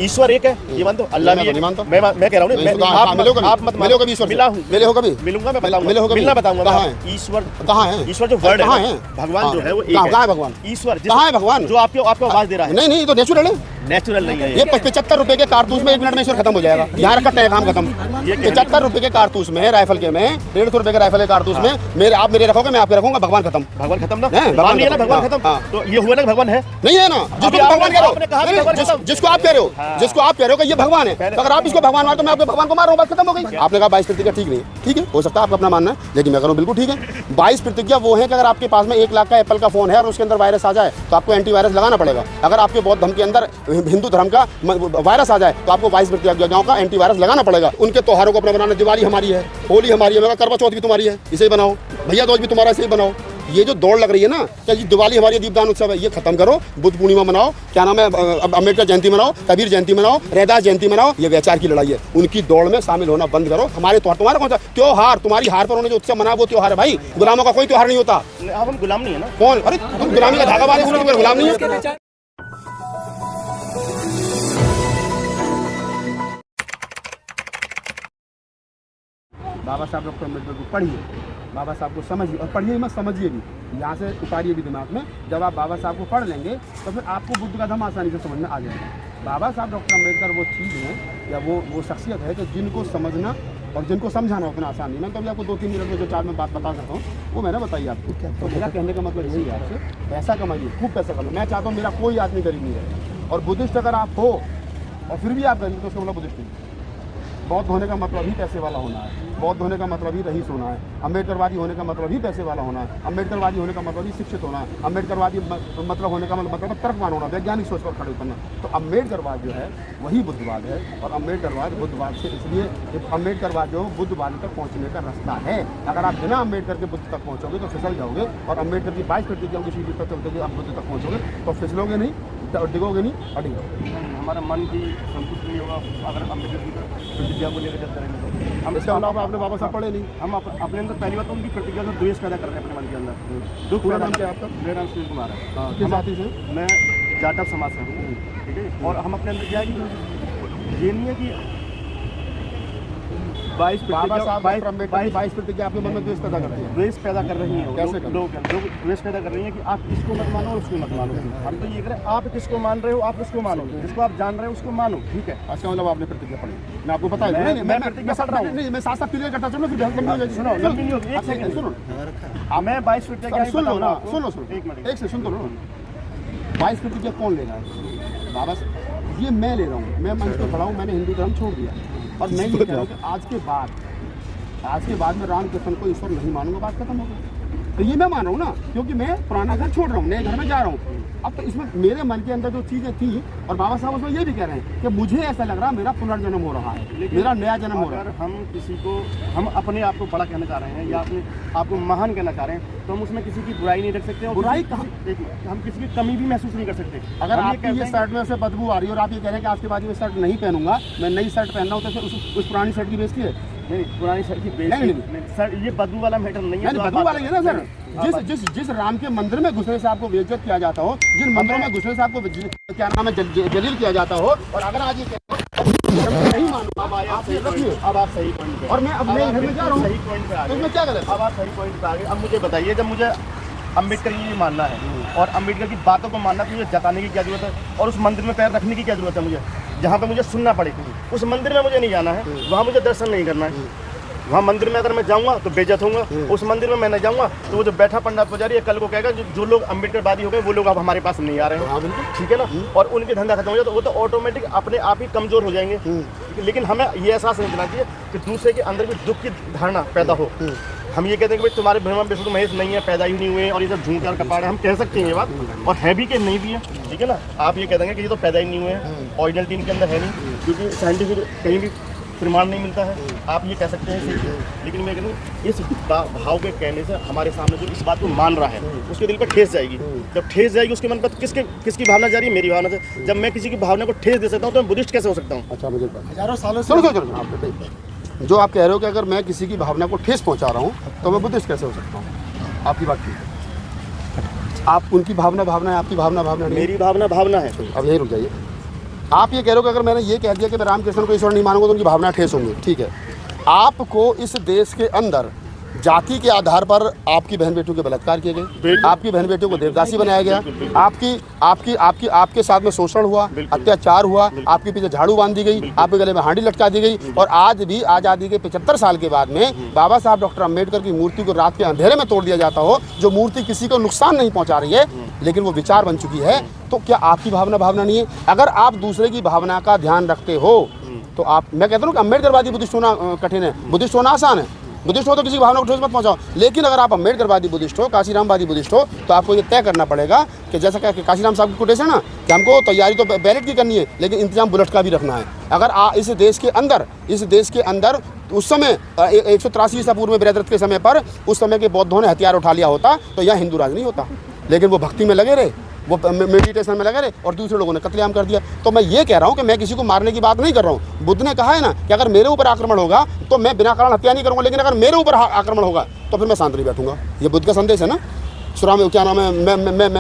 ईश्वर एक है, ये मानते हो? अल्लाह भी मानता हूँ। मैं कह रहा हूँ आप मत मिलो कभी ईश्वर, मिला हूँ, मिले हो कभी? मिलूंगा, मैं बताऊंगा, मिलना बताऊंगा। ईश्वर कहाँ है? ईश्वर जो वर्ड है, भगवान जो है वो एक है। कहाँ है भगवान? ईश्वर कहाँ है भगवान? जो आपको आवाज दे रहा है। नहीं नहीं, ये तो नेचुरल है। नेचुरल नहीं है ये। 75 रुपए के कारतूस में 1 मिनट में ईश्वर खत्म हो जाएगा। यहाँ रखा है, काम खत्म। 75 रुपए के कारतूस में, राइफल के में, 150 रुपए के राइफल के कारतूस में मेरे आप मेरे रखोगे, मैं आपके रखूंगा, भगवान खत्म। भगवान खत्म ना, भगवान नहीं है ना, भगवान खत्म। तो ये हुआ ना भगवान है, नहीं है ना? जिसको भगवान कह रहे हो, जिसको आप कह रहे हो, जिसको आप कह रहे हो कि ये भगवान है, तो अगर आप इसको भगवान मानो तो मैं आपके भगवान को मार रहा हूँ, बात खत्म हो गई। आपने कहा 22 प्रतिज्ञा ठीक नहीं, ठीक है, हो सकता है आपका अपना मानना है, लेकिन मैं कह रहा हूँ बिल्कुल ठीक है। 22 प्रतिज्ञा वो है कि अगर आपके पास में 1 लाख का एप्पल का फोन है और उसके अंदर वायरस आ जाए तो आपको एंटीवायरस लगाना पड़ेगा। अगर आपके बौद्ध धर्म के अंदर हिंदू धर्म का वायरस आ जाए तो आपको 22 प्रतिज्ञाओं का एंटीवायरस लगाना पड़ेगा। उनके त्योहारों को अपना बनाना, दिवाली हमारी है, होली हमारी है, करवा चौथ भी तुम्हारी है, इसे ही बनाओ, भैया दूज भी तुम्हारा, इसे ही बनाओ। ये जो दौड़ लग रही है ना कि दिवाली हमारी दीपदान उत्सव है, ये खत्म करो। बुद्ध पूर्णिमा मनाओ, क्या नाम है, अम्बेडकर जयंती मनाओ, कबीर जयंती मनाओ, रैदास जयंती मनाओ, ये व्याचार की लड़ाई है। उनकी दौड़ में शामिल होना बंद करो। हमारे त्योहार, तुम्हारा कौन सा त्योहार? तुम्हारी हार पर उन्होंने जो उत्सव मना वो त्योहार है भाई। गुलामों का कोई त्योहार नहीं होता। हम गुलाम नहीं है ना। कौन? अरे तुम गुलामी का धागा बांधे, गुलाम नहीं है। बाबा साहब डॉक्टर अम्बेडकर को पढ़िए, बाबा साहब को समझिए, और पढ़िए मत, समझिए भी, यहाँ से उतारिए भी दिमाग में। जब आप बाबा साहब को पढ़ लेंगे तो फिर आपको बुद्ध का धर्म आसानी से समझ में आ जाएगा। बाबा साहब डॉक्टर अम्बेडकर वो चीज़ है या वो शख्सियत है कि जिनको समझना और जिनको समझाना उतना आसान नहीं। मैं तो अभी आपको 2-3 मिनट में जो 4 में बात बता सकता हूँ वो मैंने बताई आपको। तो मेरा कहने का मतलब यही है आपसे, पैसा कमाइए, खूब पैसा कमाइए। मैं चाहता हूँ मेरा कोई आदमी गरीब नहीं रहे। और बुद्धिस्ट अगर आप हो और फिर भी आप गरीब तो उसका मतलब बुद्धिस्ट नहीं। बौद्ध होने का मतलब ही पैसे वाला होना है, बौद्ध होने का मतलब ही रईस होना है, अम्बेडकरवादी होने का मतलब ही पैसे वाला होना है, अम्बेडकरवादी होने का मतलब ही शिक्षित होना है, अम्बेडकरवादी मतलब होने का मतलब तर्कवान होना, वैज्ञानिक सोच पर खड़े उतरना। तो अम्बेडकरवाद जो है वही बुद्धवाद है। और अम्बेडकरवाद बुद्धवाद से इसलिए अम्बेडकरवाद जो बुद्धवाद तक पहुँचने का रास्ता है। अगर आप बिना अम्बेडकर के बुद्ध तक पहुँचोगे तो फिसल जाओगे, और अम्बेडकर की 22 प्रतिज्ञाओं की सीढ़ी पर चलते हुए आप बुद्ध तक पहुँचोगे तो फिसलोगे नहीं, डिगोगे नहीं, अड़ेंगे। हमारा मन की संतुष्ट नहीं होगा अगर अम्बेडकर की प्रतिज्ञा को लेकर चलते रहेंगे तो। हम इसका अलावा आपने बाबा साहब पढ़े नहीं। हम अपने अंदर पहली बात तो उनकी प्रतिज्ञा से द्वेष पैदा कर रहे हैं अपने मन के अंदर। दुख। पूरा नाम क्या है आपका? मेरा नाम सुनील कुमार है। किस जाति से? मैं जाटव समाज से हूँ, ठीक है। और हम अपने अंदर क्या है कि ये नहीं है कि 22 प्रतिज्ञा आपके मन में द्वेष पैदा करती है। द्वेष पैदा कर रही है, कैसे लोग द्वेष पैदा कर रही है कि आप इसको मत मानो और उसको मत मानो। हम तो ये करें, आप किसको मान रहे हो आप उसको मानो, जिसको आप जान रहे हो उसको मानो, ठीक है। अच्छा, मतलब आपने प्रतिज्ञा पढ़ी, मैं आपको बता रहा हूँ। मैं प्रतिज्ञा पढ़ रहा हूँ, नहीं मैं साथ-साथ क्लियर करता चलूँ, फिर सुनो, लंबी नहीं होगी। 1 सेकंड सुनो, मैं 22 प्रतिज्ञा सुन लो ना, सुनो 1 मिनट, 1 से सुन तो लो। 22 प्रतिज्ञा कौन ले रहा है? बाबा, ये मैं ले रहा हूँ, मैं मंच पर खड़ा हूँ, मैंने हिंदू धर्म छोड़ दिया और मैं ये कह रहा हूँ कि आज के बाद में रामकृष्ण को ईश्वर नहीं मानूंगा, बात खत्म हो गई। तो ये मैं मान रहा हूँ ना, क्योंकि मैं पुराना घर छोड़ रहा हूँ, नए घर में जा रहा हूँ। अब तो इसमें मेरे मन के अंदर जो चीज़ें थी, और बाबा साहब उसमें ये भी कह रहे हैं कि मुझे ऐसा लग रहा है मेरा पुनर्जन्म हो रहा है, मेरा नया जन्म हो रहा है। अगर हम किसी को, हम अपने आप को बड़ा कहना चाह रहे हैं या अपने आप को महान कहना चाह रहे हैं तो हम उसमें किसी की बुराई नहीं रख सकते। और बुराई हम किसी की कमी भी महसूस नहीं कर सकते। अगर आपकी ये शर्ट में से बदबू आ रही है और आप ये कह रहे हैं कि आज के बाद मैं शर्ट नहीं पहनूंगा, मैं नई शर्ट पहन रहा हूँ, तो फिर उस पुरानी शर्ट की बेइज्जती है? नहीं, पुरानी शर्ट की बेइज्जती नहीं, सर ये बदबू वाला मैटर नहीं है। बदबू वाला है ना सर, जिस राम के मंदिर में घुसने से आपको बेइज्जत किया जाता हो, जिन मंदिरों में घुसने से आपको क्या नाम है जलील किया जाता हो, और अगर आज ये नहीं मानो, अब आप सही पॉइंट पे, और मैं अब नए घर में जा रहा हूँ, सही पॉइंट पे आ गए, तो मैं क्या गलत? अब आप सही पॉइंट पे आ गए। अब मुझे बताइए, जब मुझे अम्बेडकर की मानना है और अम्बेडकर की बातों को मानना, तो मुझे जताने की क्या जरूरत है? और उस मंदिर में पैर रखने की क्या जरूरत है मुझे, जहाँ पे मुझे सुनना पड़े? उस मंदिर में मुझे नहीं जाना है, वहाँ मुझे दर्शन नहीं करना है। वहाँ मंदिर में अगर मैं जाऊँगा तो बेइज्जत होऊंगा, उस मंदिर में मैं नहीं जाऊँगा तो वो जो बैठा पंडित पुजारी है कल को कहेगा जो लोग अम्बेडकरवादी हो गए वो लोग अब हमारे पास नहीं आ रहे हैं, ठीक है ना। और उनके धंधा खत्म हो जाए तो वो तो ऑटोमेटिक अपने आप ही कमज़ोर हो जाएंगे। लेकिन हमें ये एहसास नहीं देना चाहिए कि दूसरे के अंदर भी दुख की धारणा पैदा हो। हम ये कहते हैं कि भाई तुम्हारे ब्रह्मा विष्णु महेश नहीं है, पैदा ही नहीं हुए और ये सब झूठ कपाड़ है, हम कह सकते हैं ये बात, और है भी कि नहीं भी है, ठीक है ना। आप ये कह देंगे कि ये तो पैदा ही नहीं हुए हैं, ओरिजिनलिटी इनके अंदर है नहीं, क्योंकि साइंटिफिक कहीं भी प्रमाण नहीं मिलता है, आप ये कह सकते हैं। लेकिन मैं कहूँ इस भाव के कहने से हमारे सामने जो इस बात को मान रहा है उसके दिल पर ठेस जाएगी। जब ठेस जाएगी उसके मन पर किसकी भावना जा रही है? मेरी भावना से। जब मैं किसी की भावना को ठेस दे सकता हूँ तो मैं बुद्धिस्ट कैसे हो सकता हूँ? अच्छा, मुझे हजारों सालों से जो आप कह रहे हो कि अगर मैं किसी की भावना को ठेस पहुँचा रहा हूँ तो मैं बुद्धिस्ट कैसे हो सकता हूँ? आपकी बात ठीक है, आप उनकी भावना है, आपकी भावना है, मेरी भावना है। अब यही रुक जाइए, आप ये कह रहे हो कि अगर मैंने ये कह दिया कि मैं रामकृष्ण को ईश्वर नहीं मानूंगा तो उनकी भावना ठेस होंगी, ठीक है। आपको इस देश के अंदर जाति के आधार पर आपकी बहन बेटियों के बलात्कार किए गए, आपकी बहन बेटियों को देवदासी बनाया गया, आपके साथ में शोषण हुआ, अत्याचार हुआ, आपके पीछे झाड़ू बांध दी गई, आपके गले में हांडी लटका दी गई, और आज भी आज़ादी के 75 साल के बाद में बाबा साहब डॉक्टर अम्बेडकर की मूर्ति को रात के अंधेरे में तोड़ दिया जाता हो, जो मूर्ति किसी को नुकसान नहीं पहुंचा रही है लेकिन वो विचार बन चुकी है, तो क्या आपकी भावना नहीं है? अगर आप दूसरे की भावना का ध्यान रखते हो तो आप, मैं कहता हूँ कि अम्बेडकरवादी बुद्धिस्ट होना कठिन है, बुद्धिस्ट होना आसान है। बुद्धिस्ट हो तो किसी की भावना को ठेस मत पहुंचाओ, लेकिन अगर आप अम्बेडकरवादी बुद्धिस्ट हो, काशीरामवादी बुद्धिस्ट हो, तो आपको ये तय करना पड़ेगा कि जैसा कि काशीराम साहब की कोटेशन है ना कि हमको तैयारी तो बैलेट की करनी है लेकिन इंतजाम बुलेट का भी रखना है। अगर इस देश के अंदर उस समय 183 ईसा पूर्व में बृहद्रथ के समय पर उस समय के बौद्धों ने हथियार उठा लिया होता तो यहाँ हिंदू राज नहीं होता, लेकिन वो भक्ति में लगे रहे, वो मेडिटेशन में लगे रहे और दूसरे लोगों ने कत्लेआम कर दिया। तो मैं ये कह रहा हूँ कि मैं किसी को मारने की बात नहीं कर रहा हूँ। बुद्ध ने कहा है ना कि अगर मेरे ऊपर आक्रमण होगा तो मैं बिना कारण हत्या नहीं करूँगा, लेकिन अगर मेरे ऊपर आक्रमण होगा तो फिर मैं शांत नहीं बैठूंगा। ये बुद्ध का संदेश है ना। सुराम क्या नाम है,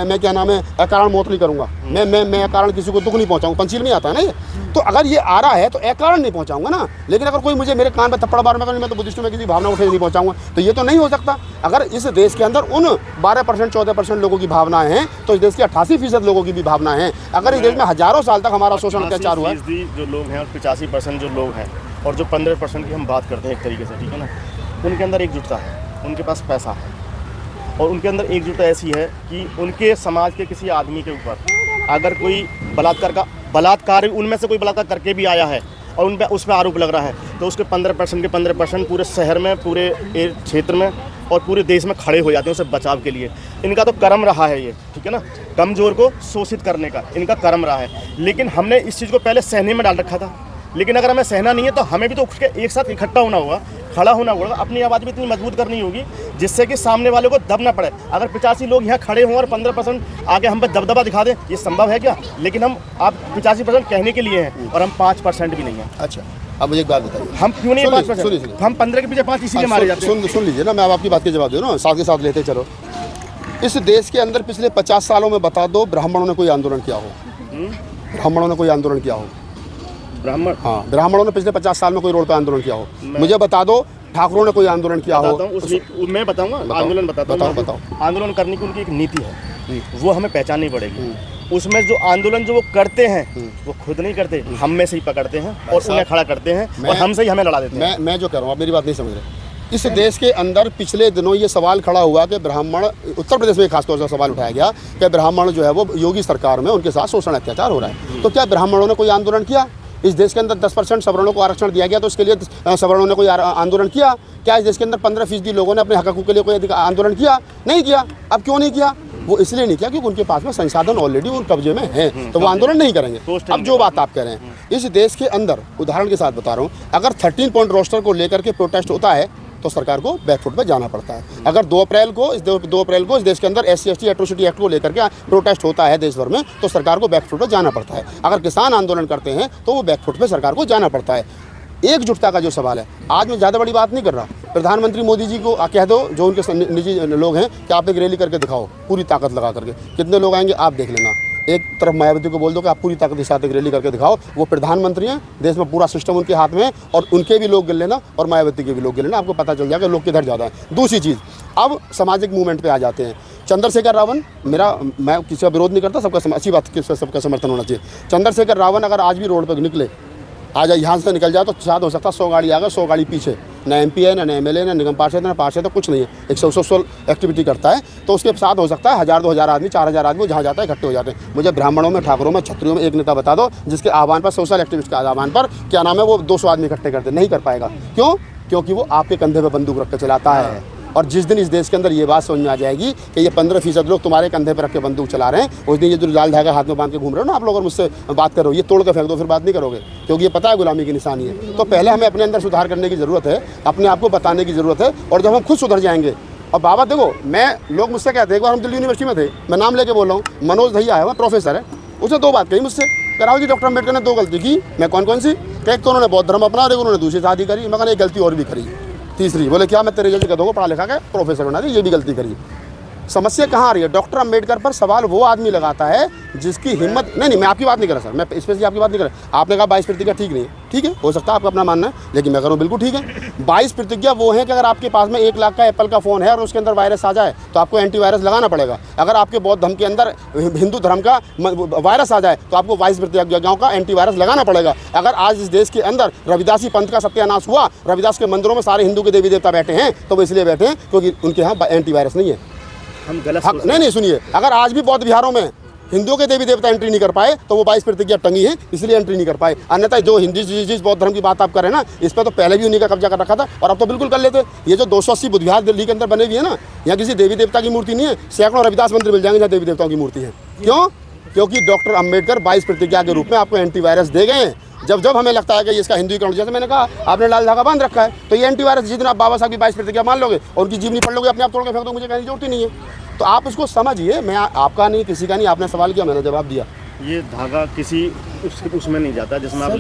मैं क्या नाम है, अकारण मौत नहीं करूँगा, मैं अकारण किसी को दुख नहीं पहुँचाऊँगा, पंचील में आता है ना ये। तो अगर ये आ रहा है तो अकारण नहीं पहुँचाऊंगा ना, लेकिन अगर कोई मुझे मेरे कान पर थप्पड़ मार मैं तो बुद्धिस्ट में किसी भावना को ठेस नहीं पहुँचाऊंगा, तो ये तो नहीं हो सकता। अगर इस देश के अंदर उन 12% 14% लोगों की भावनाएं हैं तो इस देश के 88% लोगों की भी भावनाएं हैं। अगर इस देश में हजारों साल तक हमारा शोषण अत्याचार हुआ है, जो लोग हैं और 85% जो लोग हैं और जो 15% की हम बात करते हैं एक तरीके से, ठीक है ना, उनके अंदर एकजुटता है, उनके पास पैसा है और उनके अंदर एकजुटता ऐसी है कि उनके समाज के किसी आदमी के ऊपर अगर कोई बलात्कार उनमें से कोई बलात्कार करके भी आया है और उस पर आरोप लग रहा है तो उसके 15% के 15% पूरे शहर में, पूरे क्षेत्र में और पूरे देश में खड़े हो जाते हैं उसे बचाव के लिए। इनका तो कर्म रहा है ये, ठीक है ना, कमज़ोर को शोषित करने का इनका कर्म रहा है। लेकिन हमने इस चीज़ को पहले सहने में डाल रखा था, लेकिन अगर हमें सहना नहीं है तो हमें भी तो उसके एक साथ इकट्ठा होना होगा, खड़ा होना होगा, अपनी आवाज़ भी इतनी मजबूत करनी होगी जिससे कि सामने वाले को दब ना पड़े। अगर 85 लोग यहाँ खड़े हों और 15% आगे हम पर दबदबा दिखा दें, ये संभव है क्या? लेकिन आप 85% कहने के लिए हैं और हम 5% भी नहीं हैं। अच्छा, अब मुझे एक बात बताइए, हम क्यों नहीं 5%? हम 15 के पीछे 5 इसीलिए मारे जाते हैं। सुन लीजिए ना, मैं आपकी बात के जवाब दे रहा हूँ, साथ के साथ लेते चलो। इस देश के अंदर पिछले 50 सालों में बता दो ब्राह्मणों ने कोई आंदोलन किया हो? ब्राह्मणों ने कोई आंदोलन किया हो? ब्राह्मण, हाँ, ब्राह्मणों ने पिछले 50 साल में कोई रोड पर आंदोलन किया हो? मुझे बता दो ठाकुरों ने कोई आंदोलन किया हो? मैं बताऊंगा, आंदोलन बताओ। आंदोलन करने की उनकी एक नीति है, वो हमें पहचाननी पड़ेगी। उसमें जो आंदोलन जो वो करते हैं वो खुद नहीं करते, हम में से ही पकड़ते हैं और उन्हें खड़ा करते हैं और हमसे ही हमें लड़ा देते हैं। मैं जो कह रहा हूँ, आप मेरी बात नहीं समझ रहे। इस देश के अंदर पिछले दिनों ये सवाल खड़ा हुआ कि ब्राह्मण, उत्तर प्रदेश में खासतौर से सवाल उठाया गया कि ब्राह्मण जो है वो योगी सरकार में उनके साथ शोषण अत्याचार हो रहा है। तो क्या ब्राह्मणों ने कोई आंदोलन किया? इस देश के अंदर 10% सवर्णों को आरक्षण दिया गया तो उसके लिए सवर्णों ने कोई आंदोलन किया? क्या इस देश के अंदर 15% लोगों ने अपने हकों के लिए कोई आंदोलन किया? नहीं किया। अब क्यों नहीं किया? वो इसलिए नहीं किया क्योंकि उनके पास में संसाधन ऑलरेडी उन कब्जे में है, तो वो आंदोलन नहीं करेंगे। अब जो बात आप कह रहे हैं, इस देश के अंदर उदाहरण के साथ बता रहा हूँ, अगर 13 पॉइंट रोस्टर को लेकर के प्रोटेस्ट होता है तो सरकार को बैकफुट पे जाना पड़ता है। अगर 2 अप्रैल को इस देश के अंदर SC/ST एट्रोसिटी एक्ट को लेकर के प्रोटेस्ट होता है देश भर में तो सरकार को बैकफुट पे जाना पड़ता है। अगर किसान आंदोलन करते हैं तो वो बैकफुट पे सरकार को जाना पड़ता है। एकजुटता का जो सवाल है, आज मैं ज़्यादा बड़ी बात नहीं कर रहा, प्रधानमंत्री मोदी जी को कह दो, जो उनके निजी लोग हैं, कि आप एक रैली करके दिखाओ पूरी ताकत लगा करके। कितने लोग आएंगे आप देख लेना। एक तरफ मायावती को बोल दो कि आप पूरी ताकत के साथ एक रैली करके दिखाओ, वो प्रधानमंत्री हैं, देश में पूरा सिस्टम उनके हाथ में है और उनके भी लोग गिन लेना और मायावती के भी लोग गिन लेना, आपको पता चल जाएगा लोग किधर ज़्यादा है। दूसरी चीज़, अब सामाजिक मूवमेंट पे आ जाते हैं। चंद्रशेखर रावण, मैं किसी का विरोध नहीं करता, सबका अच्छी बात कि सबका समर्थन होना चाहिए। चंद्रशेखर रावण अगर आज भी रोड पर निकले, आज यहाँ से निकल जाए तो शायद हो सकता है 100 गाड़ी आ गए, 100 गाड़ी पीछे, ना MP है, ना MLA, ना निगम पार्षद, ना पार्षद, तो कुछ नहीं है, एक सोशल एक्टिविटी करता है, तो उसके साथ हो सकता है 1000-2000 आदमी, 4000 आदमी जहाँ जाता है इकट्ठे हो जाते हैं। मुझे ब्राह्मणों में, ठाकुरों में, क्षत्रियों में एक नेता बता दो जिसके आह्वान पर, सोशल एक्टिविस्ट के आह्वान पर, क्या नाम है, वो 200 आदमी इकट्ठे करते, नहीं कर पाएगा। क्यों? क्योंकि वो आपके कंधे पर बंदूक रख कर चलाता है। और जिस दिन इस देश के अंदर ये बात समझ में आ जाएगी कि ये 15% लोग तुम्हारे कंधे पर रख के बंदूक चला रहे हैं, उस दिन ये जो लाल धागा हाथ में बांध के घूम रहे हो ना आप लोग, और मुझसे बात करो, ये तोड़ के फेंक दो, फिर बात नहीं करोगे, क्योंकि ये पता है गुलामी की निशानी है। तो पहले हमें अपने अंदर सुधार करने की ज़रूरत है, अपने आप को बताने की ज़रूरत है, और जब हम खुद सुधर जाएंगे। और बाबा देखो, लोग मुझसे कहते हैं, एक बार हम दिल्ली यूनिवर्सिटी में थे, मैं नाम लेके बोल रहा हूँ, मनोज भैया है, वह प्रोफेसर है, उसने 2 बात कही मुझसे, राहुल जी डॉक्टर अम्बेडकर ने 2 गलती की। मैं कौन सी? एक तो उन्होंने बौद्ध धर्म अपना और एक उन्होंने दूसरी शादी करी। मगर एक गलती और भी करी, तीसरी। बोले क्या? मैं तेरे जैसे गधों को पढ़ा लिखा के प्रोफेसर बना दी, ये भी गलती करी। समस्या कहाँ आ रही है? डॉक्टर अम्बेडकर पर सवाल वो आदमी लगाता है जिसकी हिम्मत, नहीं मैं आपकी बात नहीं कर रहा सर, मैं स्पेशली आपकी बात नहीं कर रहा। आपने कहा 22 प्रतिज्ञा ठीक नहीं है, ठीक है, हो सकता है आपका अपना मानना है, लेकिन मैं करूँ बिल्कुल ठीक है। 22 प्रतिज्ञा वो है कि अगर आपके पास में 1 लाख का एप्पल का फ़ोन है और उसके अंदर वायरस आ जाए तो आपको एंटीवायरस लगाना पड़ेगा। अगर आपके बौद्ध धर्म के अंदर हिंदू धर्म का वायरस आ जाए तो आपको 22 प्रतिज्ञाओं का एंटीवायरस लगाना पड़ेगा। अगर आज इस देश के अंदर रविदासी पंथ का सत्यानाश हुआ, रविदास के मंदिरों में सारे हिंदू के देवी देवता बैठे हैं, तो वो इसलिए बैठे हैं क्योंकि उनके यहाँ एंटीवायरस नहीं है। हम गलत नहीं सुनिए, अगर आज भी बौद्ध विहारों में हिंदुओं के देवी देवता एंट्री नहीं कर पाए तो वो 22 प्रतिज्ञा टंगी है, इसलिए एंट्री नहीं कर पाए। अन्यथा जो हिंदू जिस बौद्ध धर्म की बात आप कर रहे हैं ना, इस पर तो पहले भी उन्हीं का कब्जा कर रखा था और अब तो बिल्कुल कर लेते। ये जो 280 बुद्ध विहार दिल्ली के अंदर बने हुए हैं ना, यहाँ किसी देवी देवता की मूर्ति नहीं है, सैकड़ों रविदास मंदिर मिल जाएंगे जहाँ देवी देवताओं की मूर्ति है। क्यों? क्योंकि डॉक्टर अम्बेडकर 22 प्रतिज्ञा के रूप में आपको एंटीवायरस दे गए हैं। जब हमें लगता है कि इसका हिंदुईकरण, जैसे मैंने कहा आपने लाल धागा बांध रखा है, तो ये एंटीवायरस जिस दिन आप बाबा साहब की 22 प्रतिज्ञा मान लोगे और उनकी जीवनी पढ़ लोगे, अपने आप तोड़ के फेंक दो, मुझे कहने की जरूरत ही नहीं है। तो आप उसको समझिए, मैं आपका नहीं, किसी का नहीं, आपने सवाल किया, मैंने जवाब दिया। ये धागा किसी उसमें नहीं जाता जिसमें आप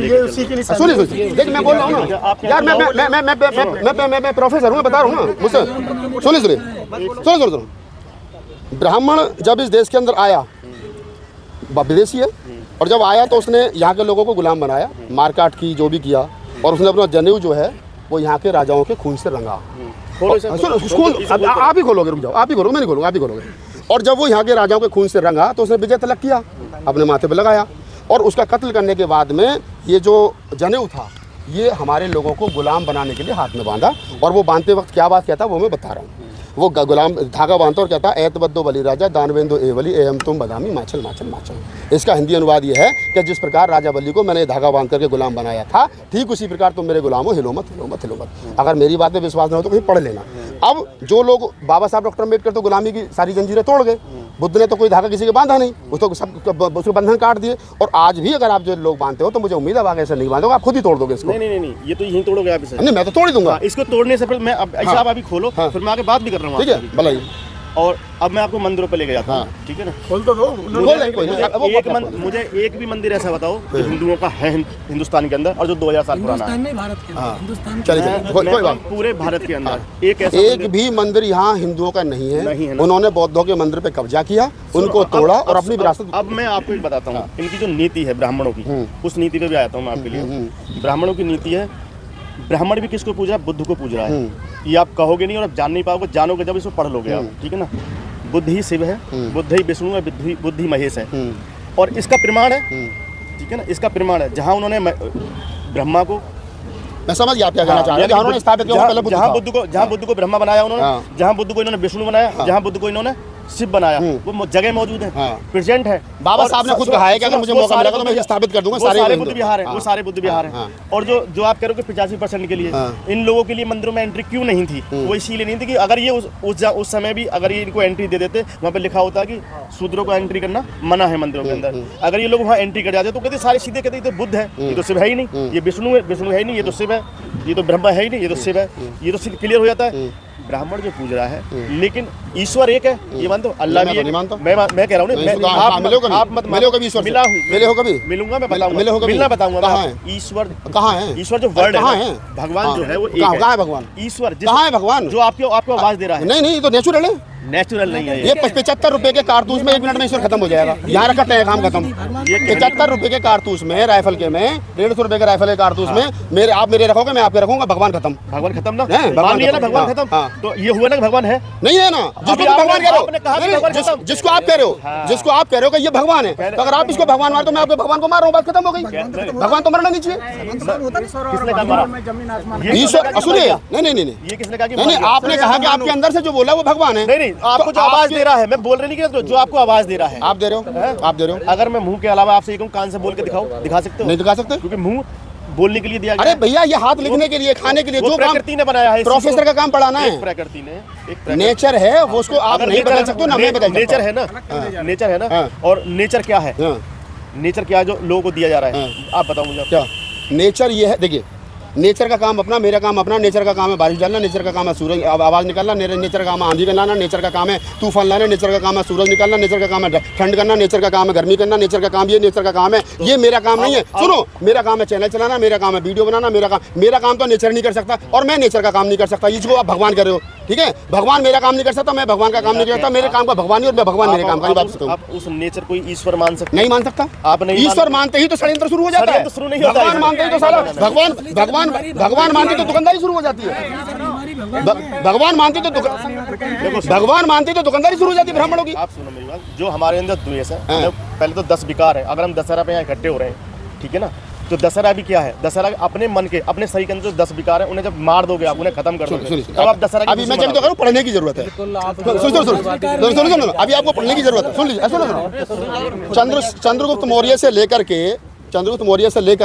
सुनिए देखिए, मैं बोल रहा हूँ ना यार, मैं प्रोफेसर हूँ, मैं बता रहा हूँ ना मुझसे। सुनिए, ब्राह्मण जब इस देश के अंदर आया, विदेशी है, और जब आया तो उसने यहाँ के लोगों को गुलाम बनाया, मारकाट की, जो भी किया, और उसने अपना जनेऊ जो है वो यहाँ के राजाओं के खून से रंगा। आप ही खोलोगे, रुक जाओ, आप ही खोलोगे, मैं नहीं खोलूँगा, आप ही खोलोगे। और जब वो यहाँ के राजाओं के खून से रंगा तो उसने विजय तिलक किया, अपने माथे पर लगाया, और उसका कत्ल करने के बाद में ये जो जनेऊ था ये हमारे लोगों को गुलाम बनाने के लिए हाथ में बांधा। और वो बांधते वक्त क्या बात कहता वो मैं बता रहा हूँ। वो गुलाम धागा बांधता और कहता एतबद्दो बलि राजा दानवेंदो एवली एहम तुम बदामी माचल माचल माचल। इसका हिंदी अनुवाद ये है कि जिस प्रकार राजा बलि को मैंने धागा बांध करके गुलाम बनाया था, ठीक उसी प्रकार तुम मेरे गुलाम हो, हिलो मत हिलो मत हिलो मत। अगर मेरी बात में विश्वास न हो तो कहीं पढ़ लेना। अब जो लोग, बाबा साहब डॉक्टर अम्बेडकर तो गुलामी की सारी जंजीरें तोड़ गए, बुद्ध ने तो कोई धागा किसी के बांधा नहीं, उसको सब उसके बंधन काट दिए। और आज भी अगर आप जो लोग बांधते हो तो मुझे उम्मीद है आगे ऐसे नहीं बांधोगे, आप खुद ही तोड़ दोगे इसको। नहीं, ये तो यहीं तोड़ोगे आप इसे। नहीं, मैं तो तोड़ ही दूंगा इसको। तोड़ने से पहले मैं ऐसा आप अभी खोलो, फिर मैं आगे बात भी कर रहा हूँ, ठीक है भला। और अब मैं आपको मंदिरों पे लेके जाता हूँ, ठीक है ना? खोल तो दो, मुझे एक भी मंदिर ऐसा बताओ जो हिंदुओं का है हिंदुस्तान के अंदर और जो 2000 साल पुराना है। भारत के हिंदुस्तान चलिए, पूरे भारत के अंदर एक भी मंदिर यहाँ हिंदुओं का नहीं है। उन्होंने बौद्धों के मंदिर पे कब्जा किया, उनको तोड़ा और अपनी विरासत। अब मैं आपको एक बताता हूँ, इनकी जो नीति है ब्राह्मणों की, उस नीति पे भी आता हूँ मैं आपके लिए। ब्राह्मणों की नीति है, ब्राह्मण भी किसको पूज रहा है? बुद्ध को पूज रहा है। ये आप कहोगे नहीं और आप जान नहीं पाओगे, जानोगे जब इसको पढ़ लोगे आप, ठीक है ना? बुद्ध ही शिव है, बुद्ध ही विष्णु है, बुद्ध ही महेश है। और इसका प्रमाण है, ठीक है ना? इसका प्रमाण है जहाँ उन्होंने ब्रह्मा को, मैं समझ गया आप क्या कहना चाह रहे हैं, जहाँ उन्होंने स्थापित किया पहले जहाँ बुद्ध को ब्रह्मा बनाया उन्होंने, जहाँ बुद्ध को इन्होंने विष्णु बनाया, जहाँ बुद्ध को इन्होंने शिव बनाया, वो जगह मौजूद है, प्रेजेंट है। बाबा साहब ने खुद कहा है कि अगर मुझे मौका मिलेगा तो मैं स्थापित कर दूंगा सारे बुद्ध विहार है, वो सारे बुद्ध विहार है। और जो आप कह रहे हो कि 85% के लिए इन लोगों के लिए मंदिरों में एंट्री क्यों नहीं थी? वो इसीलिए नहीं थी कि अगर ये उस समय भी अगर ये इनको एंट्री दे देते, वहाँ पे लिखा होता कि शूद्रों को एंट्री करना मना है मंदिरों के अंदर। अगर ये लोग वहाँ एंट्री कर जाते तो कहते सारे सीधे कहते ये तो बुद्ध है, ये तो शिव है ही नहीं, ये विष्णु है ही नहीं, ये तो शिव है, ये तो ब्रह्मा है ही नहीं, ये तो शिव है, ये तो क्लियर हो जाता है। ब्राह्मण जो पूज रहा है, लेकिन ईश्वर एक है, ये मानते हो? अल्लाह भी है। मैं कह रहा हूँ आप मत मिलो कभी ईश्वर, मिले हो कभी? मिलूंगा, मैं बताऊंगा, मिलना बताऊंगा। ईश्वर कहाँ है? ईश्वर जो वर्ड है, भगवान जो है वो एक है। कहाँ है भगवान? ईश्वर कहाँ है भगवान? जो आपको आवाज दे रहा है। नहीं, ये तो नेचुरल है, नेचुरल नहीं है ये। 75 रुपए के कारतूस में 1 मिनट में ईश्वर खत्म हो जाएगा। यहाँ रखा है, काम खत्म। 75 रुपए के कारतूस में, राइफल के में, 150 रुपए के राइफल के कारतूस में आप मेरे रखोगे, मैं आपके रखूंगा, भगवान खत्म। भगवान खत्म ना, भगवान खत्म। तो ये हुआ ना भगवान है? नहीं है ना, जिसको भगवान कह रहे हो, जिसको आप कह रहे हो कि ये भगवान है, तो अगर आप इसको भगवान मार तो मैं आपके भगवान को मार रहा हूँ, बात खत्म हो गई। भगवान तो मरना नहीं चाहिए। ईश्वर सुनिए, नहीं, ये किसने कहा? नहीं, आपने कहा कि आपके अंदर से जो बोला वो भगवान है। नहीं, आपको जो आवाज दे रहा है, मैं बोल रही नहीं कि जो आपको आवाज दे रहा है आप दे रहे हो। अगर मैं मुंह के अलावा आपसे कहूं कान से बोल के दिखा सकते हो? नहीं दिखा सकते, क्योंकि मुंह बोलने के लिए दिया गया। अरे भैया, ये हाथ लिखने के लिए, खाने के लिए, जो प्रकृति ने बनाया है, प्रोफेसर का काम पढ़ाना है। प्रकृति ने नेचर है, वो उसको आप नहीं बदल सकते ना, मैं बदल। नेचर है ना, और नेचर क्या है? नेचर क्या जो लोगों को दिया जा रहा है, आप बताओ मुझे। क्या नेचर ये है? देखिए, नेचर का काम अपना, मेरा काम अपना। नेचर का काम है बारिश डालना, नेचर का काम है सूरज आवाज़ निकालना, नेचर का काम है आंधी का लाना, नेचर का काम है तूफान लाना, नेचर का काम है सूरज निकालना, नेचर का काम है ठंड करना, नेचर का काम है गर्मी करना, नेचर का काम ये नेचर का काम है। ये मेरा काम नहीं है। सुनो, मेरा काम है चैनल चलाना, मेरा काम है वीडियो बनाना, मेरा काम तो नेचर नहीं कर सकता और मैं नेचर का काम नहीं कर सकता। इसको आप भगवान कर रहे हो। ठीक है, भगवान मेरा काम नहीं कर सकता, मैं भगवान का काम नहीं कर सकता, मेरे काम का भगवान नहीं और मैं भगवान मेरे काम का नहीं। बात सकता हूँ आप उस नेचर को ईश्वर मान सकते नहीं मान सकता। आप नहीं ईश्वर मानते ही तो षड्यंत्र शुरू हो जाता है। षड्यंत्र शुरू नहीं होता है। भगवान मानते ही तो साला भगवान मानते तो दुकानदारी शुरू हो जाती है। भगवान मानते तो दुकानदारी शुरू हो जाती है ब्राह्मणों की। आप सुनो मेरी बात, जो हमारे अंदर द्वेष है, पहले तो 10 विकार है। अगर हम दशहरा पे यहाँ इकट्ठे हो रहे हैं, ठीक है ना, तो दशहरा भी क्या है? दशहरा अपने मन के, अपने शरीर के अंदर जो 10 विकार है, उन्हें जब मार दोगे, आप उन्हें खत्म कर दोगे, तब आप दशहरा की अभी मैं जब तो करूँ पढ़ने की जरूरत है। सुनो अभी आपको पढ़ने की जरूरत है। सुन लीजिए, सुनो चंद्रगुप्त मौर्य से लेकर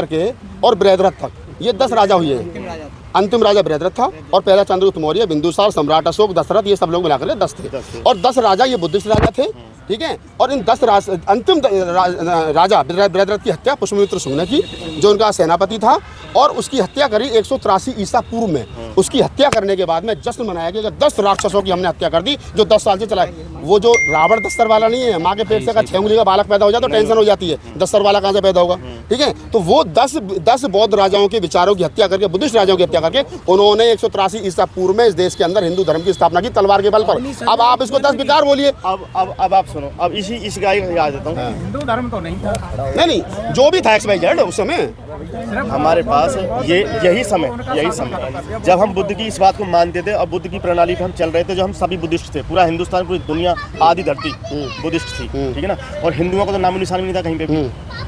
के और बृहद्रथ तक ये 10 राजा हुए हैं। अंतिम राजा बृहद्रथ था और पहला चंद्रगुप्त मौर्य, बिंदुसार, सम्राट अशोक, दशरथ, ये सब लोग मिलाकर 10 थे। और 10 राजा ये बुद्धिस्ट राजा थे, ठीक है। और इन 10 अंतिम राजा बृहद्रथ की हत्या पुष्यमित्र शुंग ने की, जो उनका सेनापति था, और उसकी हत्या करी 183 ईसा पूर्व में। उसकी हत्या करने के बाद में जश्न मनाया गया कि 10 राक्षसों की हमने हत्या कर दी जो 10 साल से चलाए। वो जो रावण दस्तर वाला नहीं है, माँ के पेट से अगर 6 उंगली का बालक पैदा हो जाए तो टेंशन हो जाती है, दस्तर वाला कहाँ से पैदा होगा, ठीक है। तो वो 10 बौद्ध राजाओं के विचारों की हत्या करके, बुद्धिस्ट राजाओं की हत्या करके, उन्होंने 183 ईसा पूर्व में इस देश के अंदर हिंदू धर्म की स्थापना की तलवार के बल पर। अब आप इसको 10 विकार बोलिए। अब आप सुनो, अब इस गाय को याद देता हूँ। हिंदू धर्म तो नहीं था, नहीं जो भी था XYZ उस समय हमारे पास यही समय जब हम बुद्ध की इस बात को मानते थे और बुद्ध की प्रणाली पे हम चल रहे थे, जो हम सभी बुद्धिस्ट थे, पूरा हिंदुस्तान, पूरी दुनिया, आदि धरती बुद्धिस्ट थी, ठीक है ना। और हिंदुओं का तो नामो निशान भी नहीं था कहीं पे भी,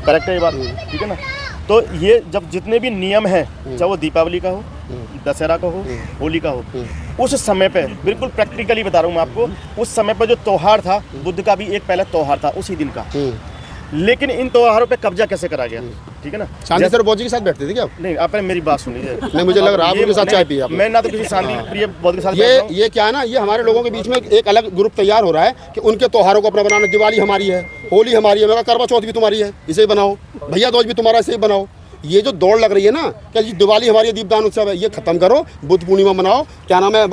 करेक्ट है ये बात, ठीक है ना। तो ये जब जितने भी नियम हैं, चाहे वो दीपावली का हो, दशहरा का हो, होली का हो, उस समय पे बिल्कुल प्रैक्टिकली बता रहा हूँ मैं आपको, उस समय पे जो त्योहार था, बुद्ध का भी एक पहला त्योहार था उसी दिन का। लेकिन इन त्योहारों पे कब्जा कैसे करा गया, ठीक है ना। शांति सर बौद्ध के साथ बैठते थे क्या? नहीं, आपने मेरी बात सुनी है। नहीं, मुझे लग रहा है आप उनके साथ चाय पी आपने। मैं ना तो किसी शांति प्रिय बौद्ध के साथ ये क्या है ना, ये हमारे लोगों के बीच में एक अलग ग्रुप तैयार हो रहा है कि उनके त्योहारों को अपना बनाना। दिवाली हमारी है, होली हमारी है, करवा चौथ भी तुम्हारी है, इसे ही बनाओ, भैया दूज भी तुम्हारा, इसे ही बनाओ। ये जो दौड़ लग रही है ना कि दिवाली हमारी दीपदान उत्सव है, ये खत्म करो। बुद्ध पूर्णिमा मनाओ, क्या नाम है,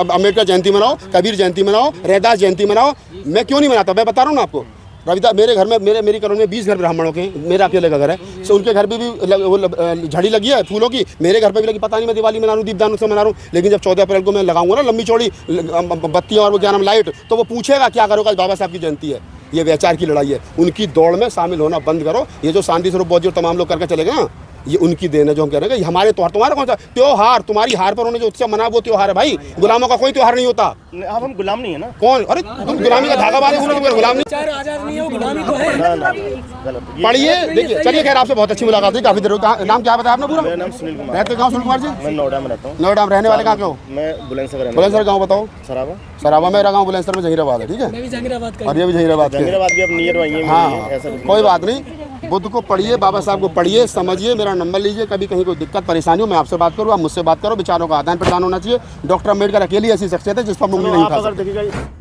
अम्बेडकर जयंती मनाओ, कबीर जयंती मनाओ, रैदास जयंती मनाओ। मैं क्यों नहीं मनाता, मैं बता रहा हूँ ना आपको। रविदास, मेरे घर में, मेरी कॉलोनी में 20 घर ब्राह्मणों के, मेरा अकेले का घर है, सो उनके घर पे भी झड़ी लगी है फूलों की, मेरे घर पे भी लगी। पता नहीं मैं दिवाली मना रहा हूँ, दीपदान उत्सव मना रहा हूँ, लेकिन जब 14 अप्रैल को मैं लगाऊंगा ना लंबी चौड़ी बत्तियाँ और वो क्या नाम लाइट, तो वो पूछेगा क्या करोगे, बाबा साहब की जयंती है। ये व्याचार की लड़ाई है, उनकी दौड़ में शामिल होना बंद करो। ये जो शांति स्वरूप बौद्ध तमाम लोग करके चले गए ना, ये उनकी देन है। जो हम कह रहे हैं कि हमारे त्योहार, तुम्हारा कौन सा त्योहार, तुम्हारी हार पर उन्होंने जो उत्सव मना वो त्योहार है भाई। गुलामों का कोई त्योहार नहीं होता। अब हम गुलाम नहीं है ना। कौन? अरे तुम गुलामी का धागा बांधे घूमो, तुम गुलाम नहीं। आजाद नहीं हो, गुलामी तो है। पढ़िए, देखिए, चलिए, खैर आपसे बहुत अच्छी मुलाकात हुई, काफी देर। नाम क्या बताया आपने पूरा? मेरा नाम सुनील कुमार। रहते कहाँ सुनील कुमार जी? मैं नोएडा में रहता हूँ। नोएडा में रहने वाले कहाँ के हो? मैं बुलंदशहर। बुलंदशहर गाँव बताओ। सराबा मेरा गाँव, बुलंदशहर में जहीराबाद है, ठीक है। मैं भी जहीराबाद का, और ये भी जहीराबाद भी अब नियर वही है। हाँ, कोई बात नहीं। बुद्ध को पढ़िए, बाबा साहब को पढ़िए, समझिए, मेरा नंबर लीजिए। कभी कहीं कोई दिक्कत परेशानी हो, मैं आपसे बात करूँ, आप मुझसे बात करो। विचारों का आदान प्रदान होना चाहिए। डॉक्टर अम्बेडकर अकेली ऐसी शख्सियत है जिस पर हम उंगली नहीं उठा सकते।